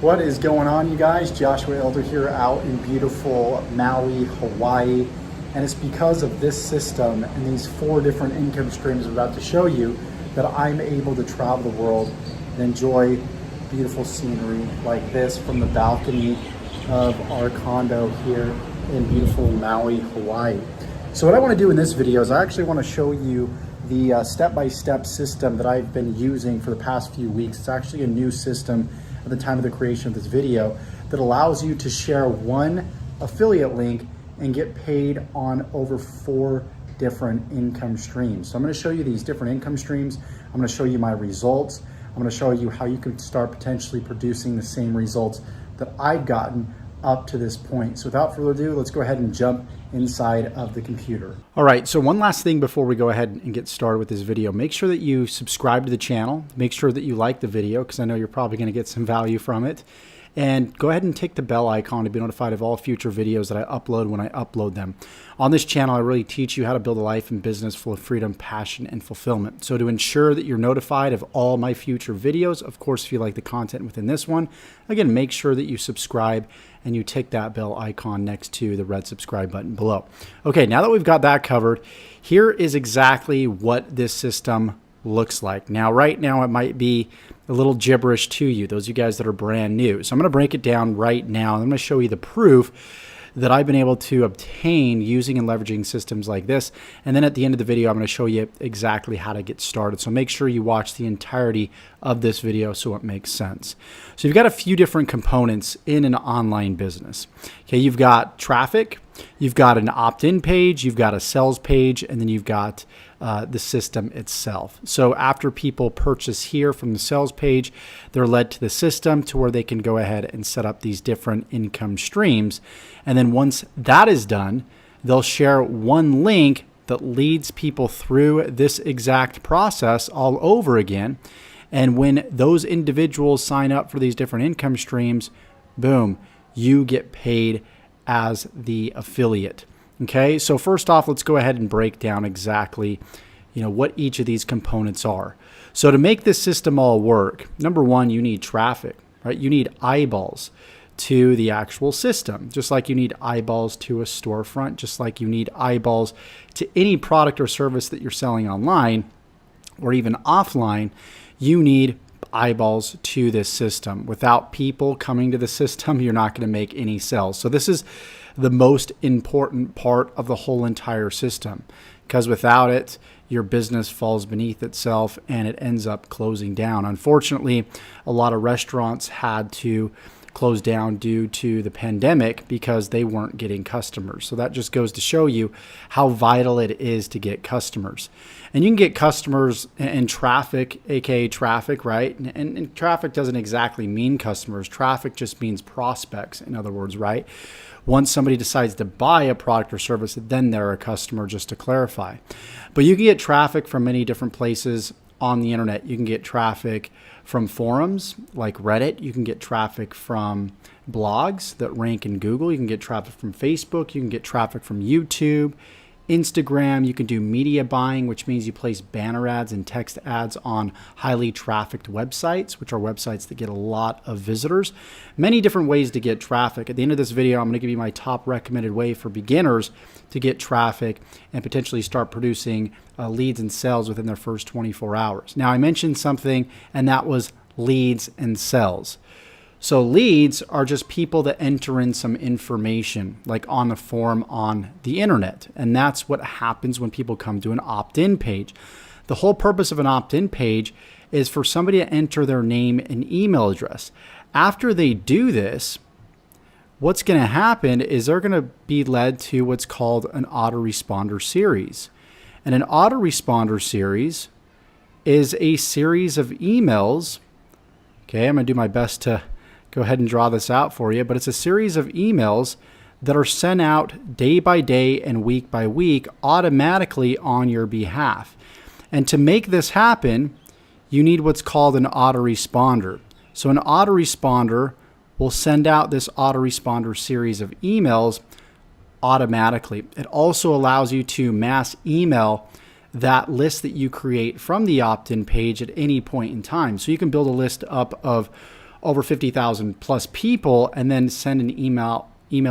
What is going on, you guys? Joshua Elder here out in beautiful Maui, Hawaii. And it's because of this system and these 4 different income streams I'm about to show you that I'm able to travel the world and enjoy beautiful scenery like this from the balcony of our condo here in beautiful Maui, Hawaii. So what I want to do in this video is I actually want to show you the step-by-step system that I've been using for the past few weeks. It's actually a new system at the time of the creation of this video that allows you to share one affiliate link and get paid on over 4 different income streams. So I'm going to show you these different income streams. I'm going to show you my results. I'm going to show you how you can start potentially producing the same results that I've gotten up to this point. So without further ado, let's go ahead and jump inside of the computer. All right, so one last thing before we go ahead and get started with this video. Make sure that you subscribe to the channel. Make sure that you like the video because I know you're probably going to get some value from it. And go ahead and tick the bell icon to be notified of all future videos that I upload when I upload them. On this channel, I really teach you how to build a life and business full of freedom, passion, and fulfillment. So to ensure that you're notified of all my future videos, of course, if you like the content within this one, again, make sure that you subscribe and you tick that bell icon next to the red subscribe button below. Okay, now that we've got that covered, here is exactly what this system looks like. Now, right now, it might be a little gibberish to you, those of you guys that are brand new. So I'm going to break it down right now, and I'm going to show you the proof that I've been able to obtain using and leveraging systems like this. And then at the end of the video, I'm going to show you exactly how to get started. So make sure you watch the entirety of this video so it makes sense. So you've got a few different components in an online business. Okay, you've got traffic, you've got an opt-in page, you've got a sales page, and then you've got the system itself. So after people purchase here from the sales page, they're led to the system to where they can go ahead and set up these different income streams. And then once that is done, they'll share one link that leads people through this exact process all over again. And when those individuals sign up for these different income streams, boom, you get paid as the affiliate. Okay, so first off, let's go ahead and break down exactly, what each of these components are. So to make this system all work, number one, you need traffic, right? You need eyeballs to the actual system, just like you need eyeballs to a storefront, just like you need eyeballs to any product or service that you're selling online or even offline. You need eyeballs to this system. Without people coming to the system, you're not going to make any sales. So this is the most important part of the whole entire system, because without it, your business falls beneath itself and it ends up closing down. Unfortunately, a lot of restaurants had to close down due to the pandemic because they weren't getting customers. So that just goes to show you how vital it is to get customers. And you can get customers and traffic, aka traffic, right? And traffic doesn't exactly mean customers. Traffic just means prospects, in other words, right? Once somebody decides to buy a product or service, then they're a customer, just to clarify. But you can get traffic from many different places on the internet. You can get traffic from forums like Reddit. You can get traffic from blogs that rank in Google. You can get traffic from Facebook. You can get traffic from YouTube, Instagram. You can do media buying, which means you place banner ads and text ads on highly trafficked websites, which are websites that get a lot of visitors. Many different ways to get traffic. At the end of this video, I'm going to give you my top recommended way for beginners to get traffic and potentially start producing leads and sales within their first 24 hours. Now, I mentioned something, and that was leads and sales. So leads are just people that enter in some information, like on a form on the internet. And that's what happens when people come to an opt-in page. The whole purpose of an opt-in page is for somebody to enter their name and email address. After they do this, what's going to happen is they're going to be led to what's called an autoresponder series. And an autoresponder series is a series of emails. Okay, I'm going to do my best to go ahead and draw this out for you, but it's a series of emails that are sent out day by day and week by week automatically on your behalf. And to make this happen, you need what's called an autoresponder. So an autoresponder will send out this autoresponder series of emails automatically. It also allows you to mass email that list that you create from the opt-in page at any point in time. So you can build a list up of over 50,000 plus people and then send an email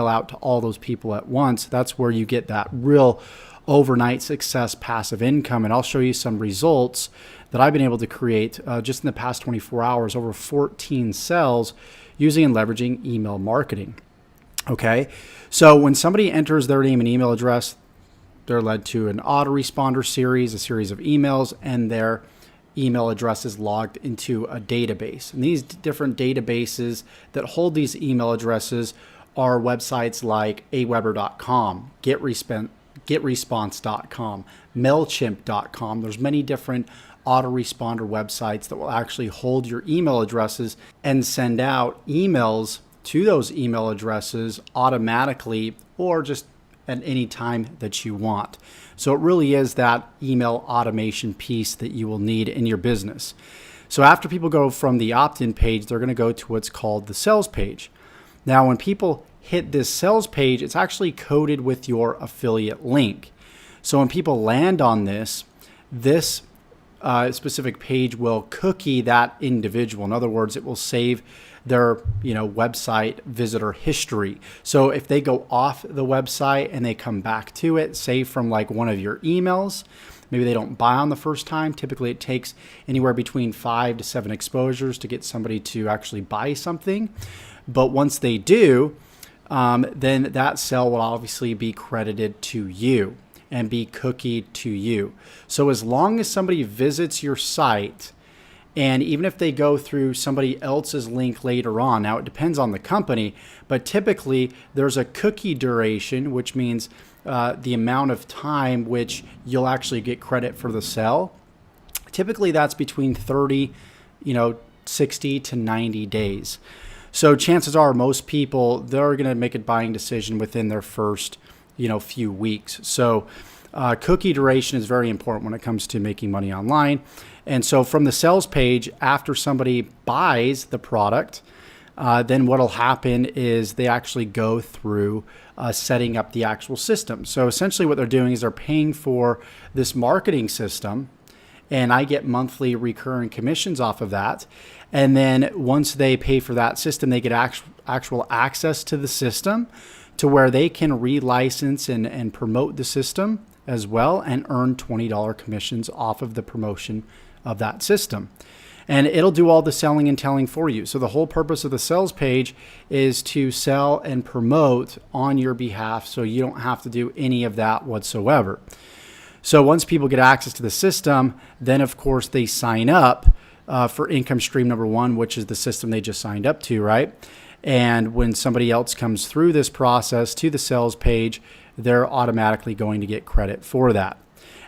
out to all those people at once, that's where you get that real overnight success passive income. And I'll show you some results that I've been able to create just in the past 24 hours, over 14 sales using and leveraging email marketing. Okay, so when somebody enters their name and email address, they're led to an autoresponder series, a series of emails, and their email address is logged into a database. And these different databases that hold these email addresses are websites like aweber.com, getresponse.com, mailchimp.com. There's many different autoresponder websites that will actually hold your email addresses and send out emails to those email addresses automatically or just at any time that you want. So it really is that email automation piece that you will need in your business. So after people go from the opt-in page, they're going to go to what's called the sales page. Now, when people hit this sales page, it's actually coded with your affiliate link. So when people land on this specific page will cookie that individual. In other words, it will save their website visitor history. So if they go off the website and they come back to it, say from like one of your emails, maybe they don't buy on the first time. Typically it takes anywhere between 5 to 7 exposures to get somebody to actually buy something. But once they do, then that sale will obviously be credited to you and be cookied to you. So as long as somebody visits your site, and even if they go through somebody else's link later on, now it depends on the company, but typically there's a cookie duration, which means the amount of time which you'll actually get credit for the sale. Typically that's between 60 to 90 days. So chances are most people, they're going to make a buying decision within their first few weeks. So cookie duration is very important when it comes to making money online. And so from the sales page, after somebody buys the product, then what'll happen is they actually go through setting up the actual system. So essentially what they're doing is they're paying for this marketing system, and I get monthly recurring commissions off of that. And then once they pay for that system, they get actual access to the system to where they can relicense and promote the system as well and earn $20 commissions off of the promotion of that system. And it'll do all the selling and telling for you. So the whole purpose of the sales page is to sell and promote on your behalf, so you don't have to do any of that whatsoever. So once people get access to the system, then of course they sign up for income stream number 1, which is the system they just signed up to, right? And when somebody else comes through this process to the sales page, they're automatically going to get credit for that.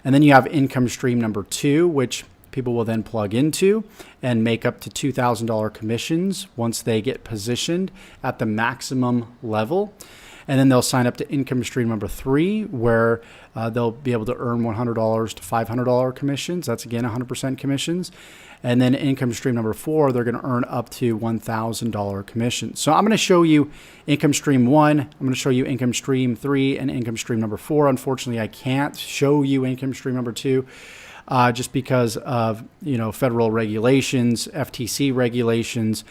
And then you have income stream number 2, which people will then plug into and make up to $2,000 commissions once they get positioned at the maximum level. And then they'll sign up to income stream number 3, where they'll be able to earn $100 to $500 commissions. That's again 100% commissions. And then income stream number 4, they're going to earn up to $1,000 commissions. So I'm going to show you income stream 1, I'm going to show you income stream 3, and income stream number 4. Unfortunately, I can't show you income stream number 2. Just because of federal regulations, FTC regulations.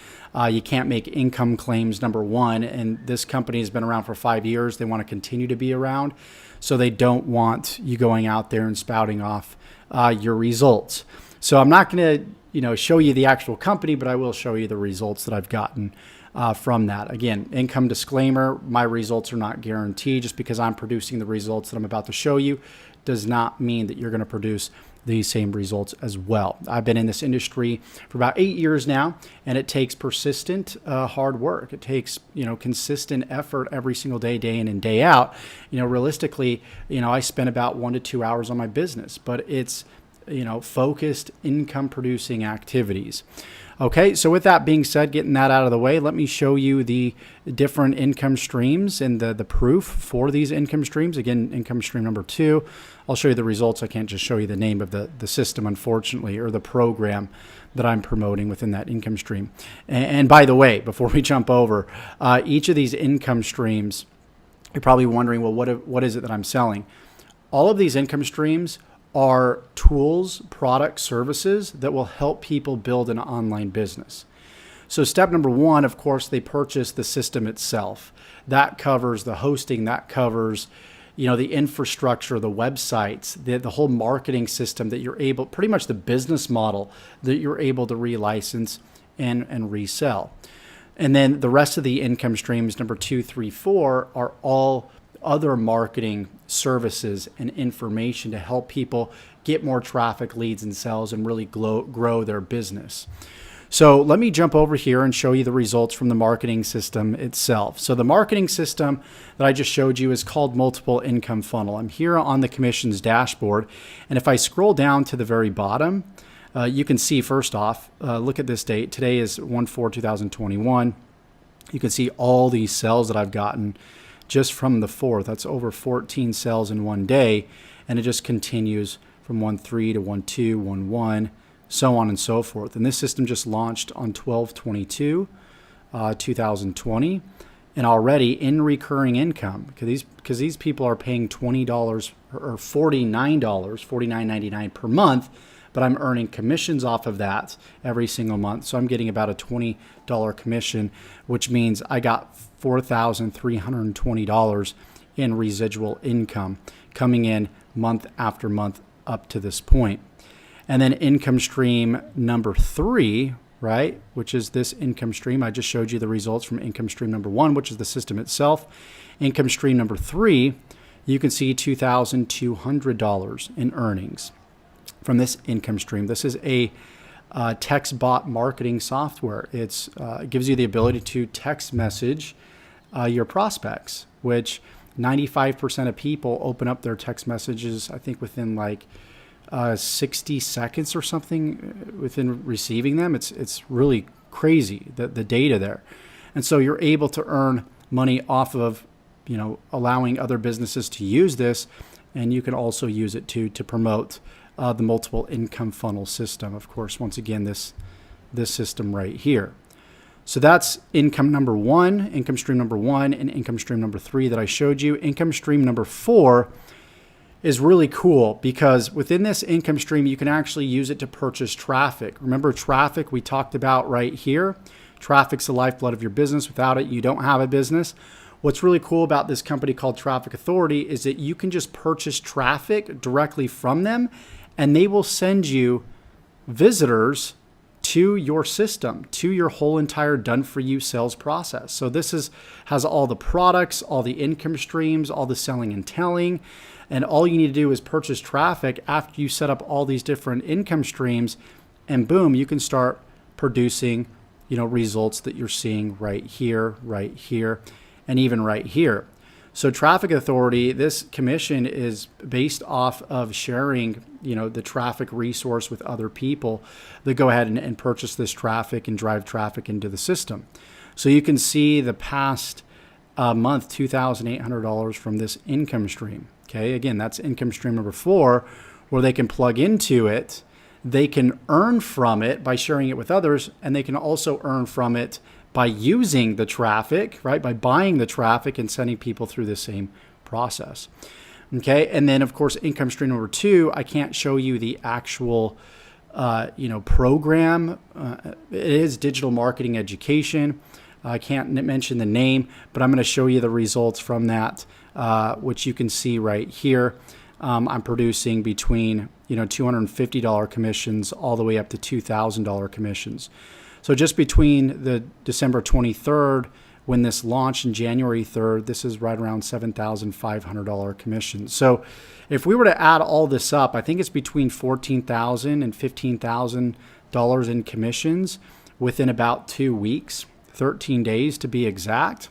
You can't make income claims, number 1, and this company has been around for 5 years. They want to continue to be around, so they don't want you going out there and spouting off your results. So I'm not going to show you the actual company, but I will show you the results that I've gotten from that. Again, income disclaimer, my results are not guaranteed. Just because I'm producing the results that I'm about to show you does not mean that you're going to produce these same results as well. I've been in this industry for about 8 years now, and it takes persistent hard work. It takes consistent effort every single day, day in and day out. Realistically, I spend about 1 to 2 hours on my business, but it's focused income producing activities. Okay, so with that being said, getting that out of the way, let me show you the different income streams and the proof for these income streams. Again, income stream number 2, I'll show you the results. I can't just show you the name of the system, unfortunately, or the program that I'm promoting within that income stream. And by the way, before we jump over, each of these income streams, you're probably wondering, well, what is it that I'm selling? All of these income streams are tools, products, services that will help people build an online business. So step number one, of course, they purchase the system itself. That covers the hosting, that covers, the infrastructure, the websites, the whole marketing system that you're able, pretty much the business model that you're able to relicense and resell. And then the rest of the income streams, number 2, 3, 4, are all other marketing services and information to help people get more traffic, leads, and sales and really grow their business. So let me jump over here and show you the results from the marketing system itself. So the marketing system that I just showed you is called Multiple Income Funnel. I'm here on the commissions dashboard. And if I scroll down to the very bottom, you can see first off, look at this date. Today is 1/4/2021. You can see all these sales that I've gotten just from the 4th. That's over 14 sales in one day. And it just continues from 1/3 to 1/2, 1/1, so on and so forth. And this system just launched on 12/22/2020. And already in recurring income, because these people are paying $20 or $49.99 per month, but I'm earning commissions off of that every single month. So I'm getting about a $20 commission, which means I got $4,320 in residual income coming in month after month up to this point. And then income stream number 3, right, which is this income stream. I just showed you the results from income stream number 1, which is the system itself. Income stream number 3, you can see $2,200 in earnings from this income stream. This is a text bot marketing software. It gives you the ability to text message your prospects, which 95% of people open up their text messages, I think within like 60 seconds or something within receiving them. It's really crazy, the data there. And so you're able to earn money off of, allowing other businesses to use this. And you can also use it to promote the multiple income funnel system. Of course, once again, this system right here. So that's income number 1, income stream number 1, and income stream number 3 that I showed you. Income stream number 4 is really cool because within this income stream, you can actually use it to purchase traffic. Remember traffic we talked about right here? Traffic's the lifeblood of your business. Without it, you don't have a business. What's really cool about this company called Traffic Authority is that you can just purchase traffic directly from them, and they will send you visitors to your system, to your whole entire done-for-you sales process. So this has all the products, all the income streams, all the selling and telling, and all you need to do is purchase traffic after you set up all these different income streams, and boom, you can start producing, results that you're seeing right here, and even right here. So Traffic Authority, this commission is based off of sharing, the traffic resource with other people that go ahead and purchase this traffic and drive traffic into the system. So you can see the past month, $2,800 from this income stream. Okay, again, that's income stream number 4, where they can plug into it. They can earn from it by sharing it with others, and they can also earn from it by using the traffic, right? By buying the traffic and sending people through the same process. Okay, and then of course, income stream number 2, I can't show you the actual, program. It is digital marketing education. I can't mention the name, but I'm going to show you the results from that, which you can see right here. I'm producing between, $250 commissions all the way up to $2,000 commissions. So just between the December 23rd, when this launched, and January 3rd, this is right around $7,500 commission. So if we were to add all this up, I think it's between $14,000 and $15,000 in commissions within about 2 weeks, 13 days to be exact.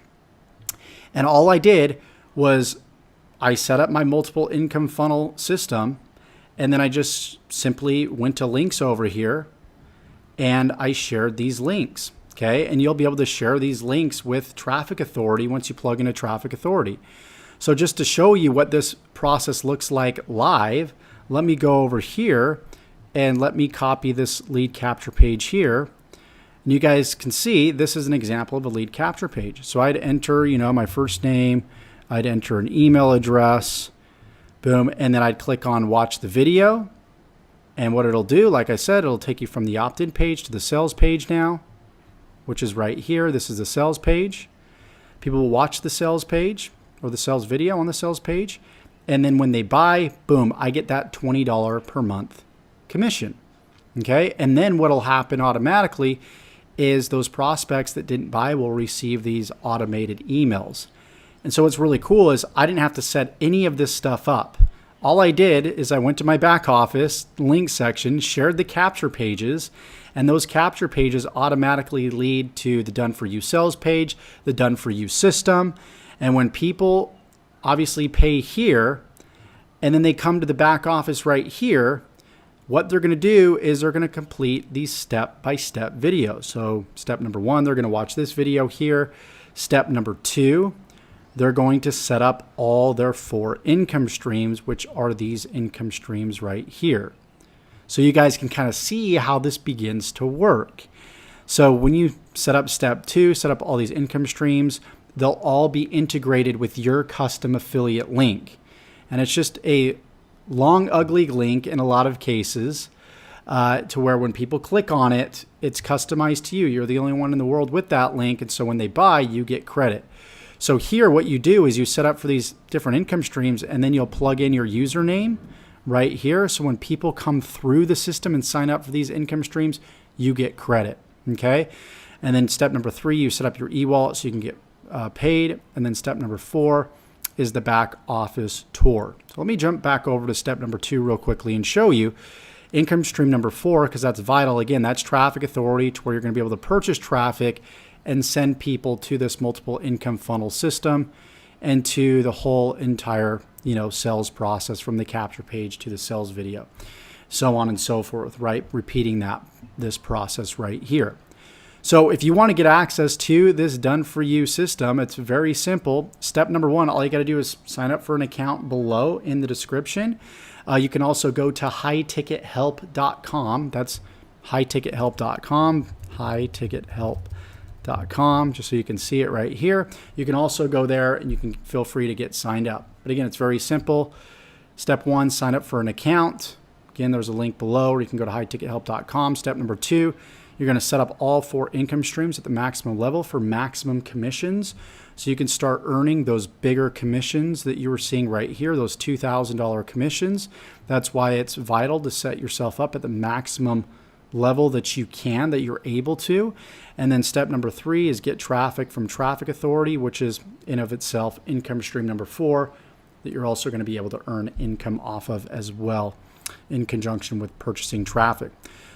And all I did was I set up my multiple income funnel system, and then I just simply went to links over here and I shared these links. Okay, and you'll be able to share these links with Traffic Authority once you plug into Traffic Authority. So just to show you what this process looks like live, let me go over here and let me copy this lead capture page here. And you guys can see this is an example of a lead capture page. So I'd enter, my first name, I'd enter an email address, boom, and then I'd click on watch the video. And what it'll do, like I said, it'll take you from the opt-in page to the sales page now. which is right here. This is the sales page. People will watch the sales page or the sales video on the sales page. And then when they buy, boom, I get that $20 per month commission. Okay. And then what'll happen automatically is those prospects that didn't buy will receive these automated emails. And so what's really cool is I didn't have to set any of this stuff up. All I did is I went to my back office link section, shared the capture pages, and those capture pages automatically lead to the Done For You sales page, the Done For You system. And when people obviously pay here, and then they come to the back office right here, what they're going to do is they're going to complete these step-by-step videos. So step number 1, they're going to watch this video here. Step number 2, they're going to set up all their 4 income streams, which are these income streams right here. So you guys can kind of see how this begins to work. So when you set up step 2, set up all these income streams, they'll all be integrated with your custom affiliate link. And it's just a long, ugly link in a lot of cases to where when people click on it, it's customized to you. You're the only one in the world with that link. And so when they buy, you get credit. So here, what you do is you set up for these different income streams, and then you'll plug in your username right here. So when people come through the system and sign up for these income streams, you get credit. Okay. And then step number 3, you set up your e-wallet so you can get paid. And then step number 4 is the back office tour. So let me jump back over to step number 2 real quickly and show you income stream number 4, because that's vital. Again, that's traffic authority, to where you're going to be able to purchase traffic and send people to this multiple income funnel system and to the whole entire, sales process, from the capture page to the sales video, so on and so forth, right? Repeating this process right here. So if you want to get access to this Done For You system, it's very simple. Step number 1, all you got to do is sign up for an account below in the description. You can also go to hightickethelp.com. That's hightickethelp.com, hightickethelp.com, just so you can see it right here. You can also go there and you can feel free to get signed up. But again, it's very simple. Step 1, sign up for an account. Again, there's a link below, or you can go to hightickethelp.com. Step number 2, you're going to set up all 4 income streams at the maximum level for maximum commissions. So you can start earning those bigger commissions that you were seeing right here, those $2,000 commissions. That's why it's vital to set yourself up at the maximum level that you're able to. And then step number 3 is get traffic from Traffic Authority, which is in of itself income stream number 4 that you're also going to be able to earn income off of as well, in conjunction with purchasing traffic.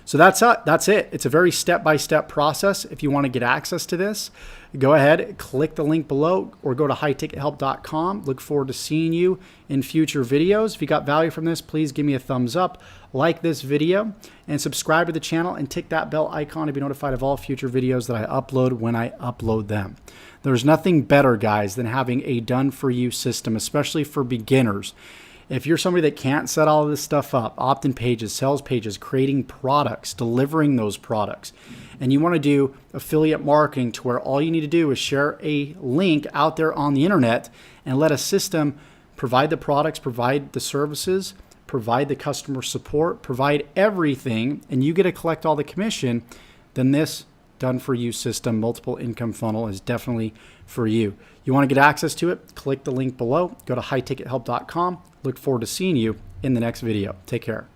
So that's it. It's a very step-by-step process. If you want to get access to this, go ahead, click the link below, or go to hightickethelp.com. Look forward to seeing you in future videos. If you got value from this, please give me a thumbs up, like this video, and subscribe to the channel, and tick that bell icon to be notified of all future videos that I upload when I upload them. There's nothing better, guys, than having a Done For You system, especially for beginners. If you're somebody that can't set all of this stuff up, opt-in pages, sales pages, creating products, delivering those products, and you want to do affiliate marketing to where all you need to do is share a link out there on the internet and let a system provide the products, provide the services, provide the customer support, provide everything, and you get to collect all the commission, then this Done For You system, multiple income funnel, is definitely for you. You want to get access to it? Click the link below. Go to hightickethelp.com. Look forward to seeing you in the next video. Take care.